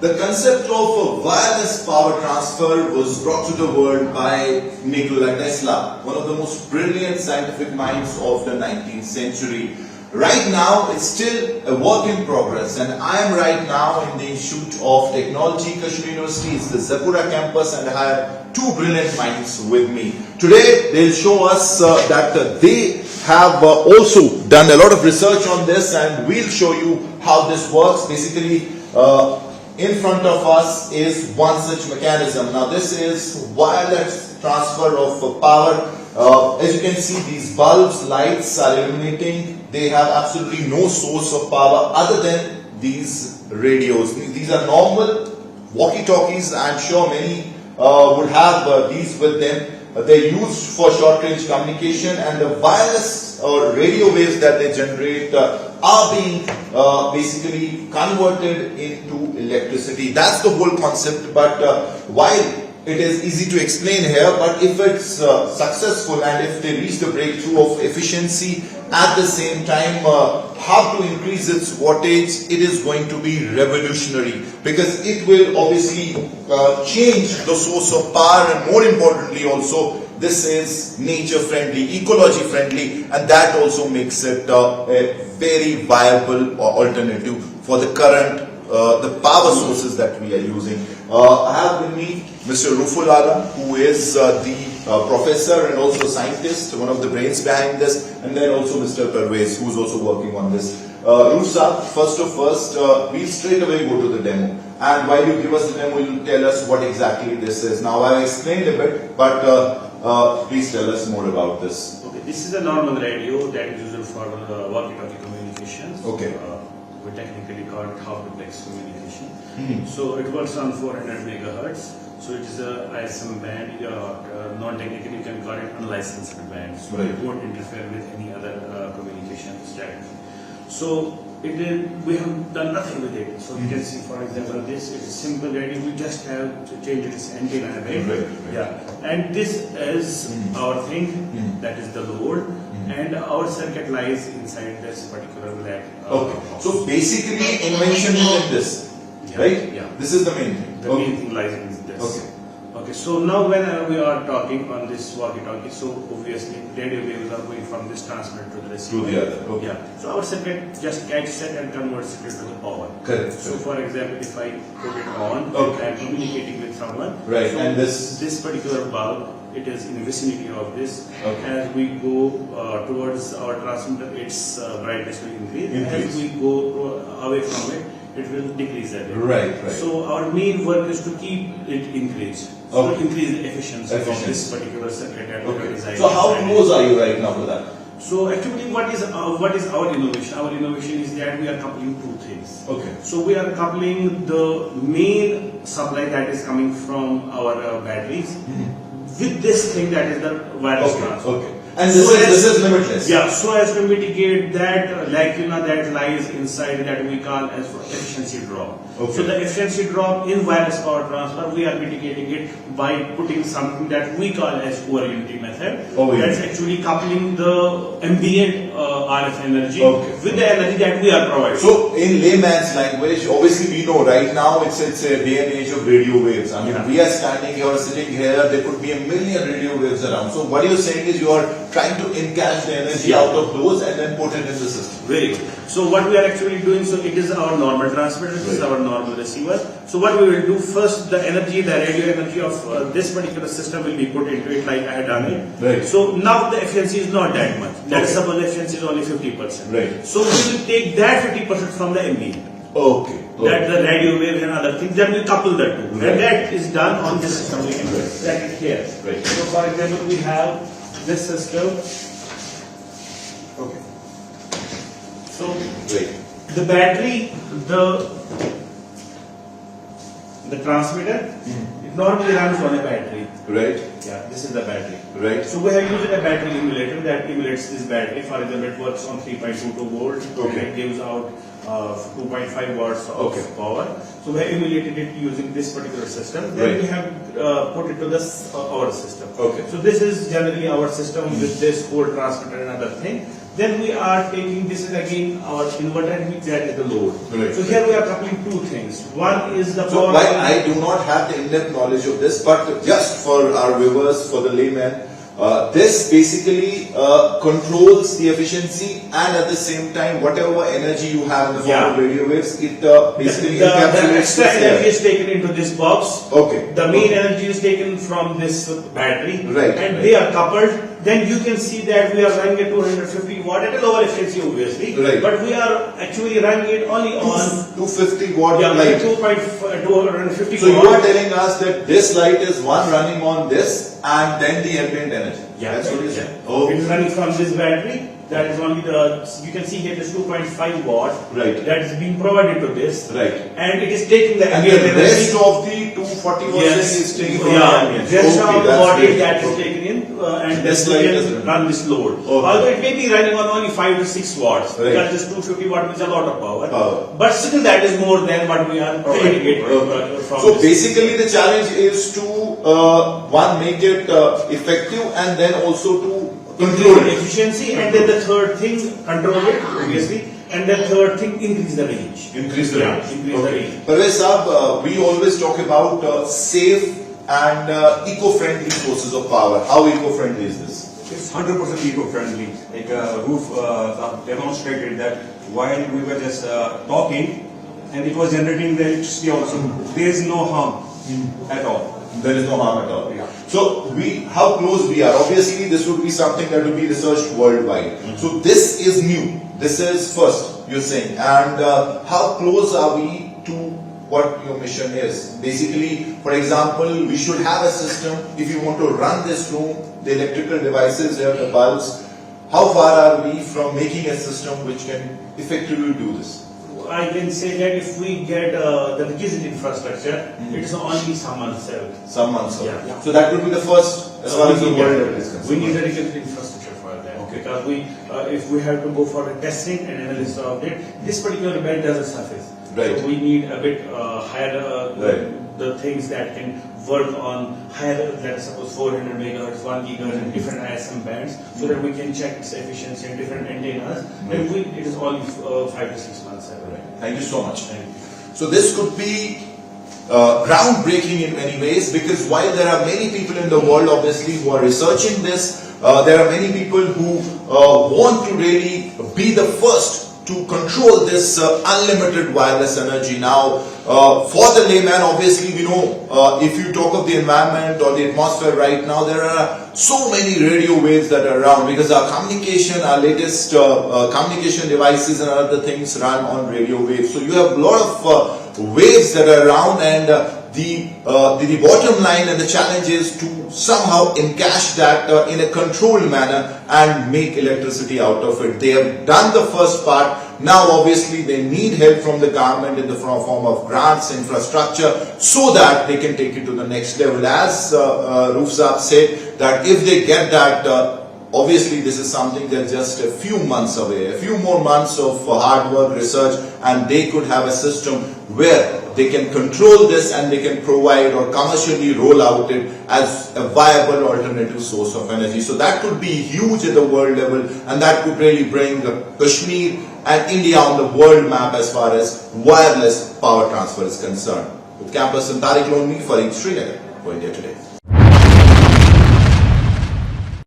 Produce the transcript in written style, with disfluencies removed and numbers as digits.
The concept of wireless power transfer was brought to the world by Nikola Tesla, one of the most brilliant scientific minds of the 19th century. Right now, it's still a work in progress, and I am right now in the Institute of Technology, Kashmir University. It's the Zapura campus, and I have two brilliant minds with me. Today, they'll show us that they have also done a lot of research on this, and we'll show you how this works. Basically, in front of us is one such mechanism. Now, this is wireless transfer of power. As you can see, these bulbs, lights are illuminating. They have absolutely no source of power other than these radios. These are normal walkie-talkies. I'm sure many would have these with them. They're used for short-range communication, and the wireless or radio waves that they generate are being basically converted into electricity. That's the whole concept. But while it is easy to explain here, but if it's successful and if they reach the breakthrough of efficiency at the same time, how to increase its wattage, it is going to be revolutionary, because it will obviously change the source of power, and more importantly also, this is nature friendly, ecology friendly, and that also makes it a very viable alternative for the current the power sources that we are using. I have with me Mr. Rufulala, who is the professor and also scientist, one of the brains behind this, and then also Mr. Pervez, who is also working on this. Rusa, first, we'll straight away go to the demo. And while you give us the demo, you'll tell us what exactly this is. Now, I explained a bit, but please tell us more about this. Okay, this is a normal radio that is used for walkie-talkie communications. Okay. We technically call it half-duplex communication. So it works on 400 megahertz. So it is a ISM band, non-technically you can call it unlicensed band. So it won't interfere with any other communication strategy. So we have done nothing with it. So you can see, for example, this is a simple radio. We just have to change its antenna, right? Yeah. And this is our thing, that is the load. And our circuit lies inside this particular black. Okay. So basically, invention is in this, right? Yeah. This is the main thing. The main thing lies in this. Okay. Okay. So now when we are talking on this walkie-talkie, so obviously radio waves are going from this transmitter to the receiver. To the other. Okay. Yeah. So our circuit just catches it and converts it to the power. Correct. So for example, if I put it on, okay, I'm communicating with someone. Right. So and this particular bulb, it is in the vicinity of this. Okay. As we go towards our transmitter, its brightness will increase. As we go away from it, it will decrease a bit. Right. So our main work is to keep it increased. So to increase the efficiency of this particular circuit. Okay. So how close are you right now to that? So actually, what is our innovation? Our innovation is that we are coupling two things. Okay. So we are coupling the main supply that is coming from our batteries with this thing that is the wireless transfer. Okay. And this is limitless. Yeah. So as to mitigate that lacuna that lies inside, that we call as efficiency drop. Okay. So the efficiency drop in wireless power transfer, we are mitigating it by putting something that we call as over unity method. That's actually coupling the ambient RF energy with the energy that we are providing. So in layman's language, obviously we know right now it's a day and age of radio waves. I mean, we are standing here, sitting here, there could be a million radio waves around. So what you're saying is you are trying to encash the energy out of those and then put it in the system. Very good. So what we are actually doing, so it is our normal transmitter, this is our normal receiver. So what we will do first, the energy, the radio energy of this particular system will be put into it like I had done it. Right. So now the efficiency is not that much. Let's suppose the efficiency is only 50%. Right. So we will take that 50% from the ambient. Okay. That the radio waves and other things, then we couple the two. And that is done on this system. We can set it here. Right. So for example, we have this system. Okay. So the battery, the transmitter, it normally runs on a battery. Right. Yeah, this is the battery. Right. So we have used a battery emulator that emulates this battery. For example, it works on 3.22 volts. Okay. And it gives out 2.5 watts of power. So we have emulated it using this particular system. Then we have put it to this our system. Okay. So this is generally our system with this whole transmitter and other thing. Then we are taking, this is again our inverter, and that is the load. Right. So here we are coupling two things. One is the So power. while I do not have the in-depth knowledge of this, but just for our viewers, for the layman, this basically controls the efficiency, and at the same time, whatever energy you have in the form of radio waves, it basically the encapsulates extra this energy here. is taken into this box. Okay. The main energy is taken from this battery, Right, and right. they are coupled. Then you can see that we are running at 250 watt at a lower efficiency, obviously. Right. But we are actually running it only on 250 watt yeah, light. 250 So you watt. are telling us that this light is one running on this, and then the ambient energy. Yeah, That's what you're saying. yeah. Oh, It is running from this battery. That is only the, you can see here it is 2.5 watt. Right. That is being provided to this. right. And it is taking the And ambient the rest energy. of the 240 watt is taken from the Yeah, ambient. rest Okay, of the that's body great. that is Okay. taken in, and This then light we is can running. run this load. Okay. Although it may be running on only 5 to 6 watts, Right. because this 250 watt is a lot of power. Power. But still that is more than what we are getting it from So this. basically the challenge is to one, make it effective, and then also to control Increase it. efficiency, and then the third thing, control it, obviously, and then third thing, increase the range. Increase the Yeah, range. increase the range. Parvez Saab, we always talk about safe and eco-friendly sources of power. How eco-friendly is this? It's 100% eco-friendly. Like Roof demonstrated that while we were just talking, and it was generating the electricity also. There is no harm at all. There is no harm at all. Yeah. So how close we are? Obviously, this would be something that will be researched worldwide. So this is new. This is first, you're saying. And how close are we to what your mission is? Basically, for example, we should have a system. If you want to run this room, the electrical devices, there, the bulbs. How far are we from making a system which can effectively do this? I can say that if we get the requisite infrastructure, it is only some months out. Some months ago. Yeah. So that would be the first, as far as the world is concerned. We need a requisite infrastructure for that. Okay. Because if we have to go for a testing and analysis of it, this particular band doesn't surface. Right. So we need a bit higher Right. the things that can work on higher, let's suppose 400 megahertz, 1 gigahertz, and different ISM bands, so that we can check its efficiency in different antennas. Right. And it is only 5 to 6 months out. Thank you so much. Thank you. So this could be groundbreaking in many ways, because while there are many people in the world obviously who are researching this, there are many people who want to really be the first to control this unlimited wireless energy. Now, for the layman, obviously we know if you talk of the environment or the atmosphere right now, there are so many radio waves that are around, because our communication, our latest communication devices and other things run on radio waves. So you have a lot of waves that are around, and the bottom line and the challenge is to somehow encash that in a controlled manner and make electricity out of it. They have done the first part. Now obviously they need help from the government in the form of grants, infrastructure, so that they can take it to the next level. As Roof Saab said, that if they get that, obviously this is something that's just a few months away, a few more months of hard work, research, and they could have a system where they can control this and they can provide or commercially roll out it as a viable alternative source of energy. So that could be huge at the world level, and that could really bring Kashmir and India on the world map as far as wireless power transfer is concerned. With campus in Tariq Lonmi for Srinagar for India Today.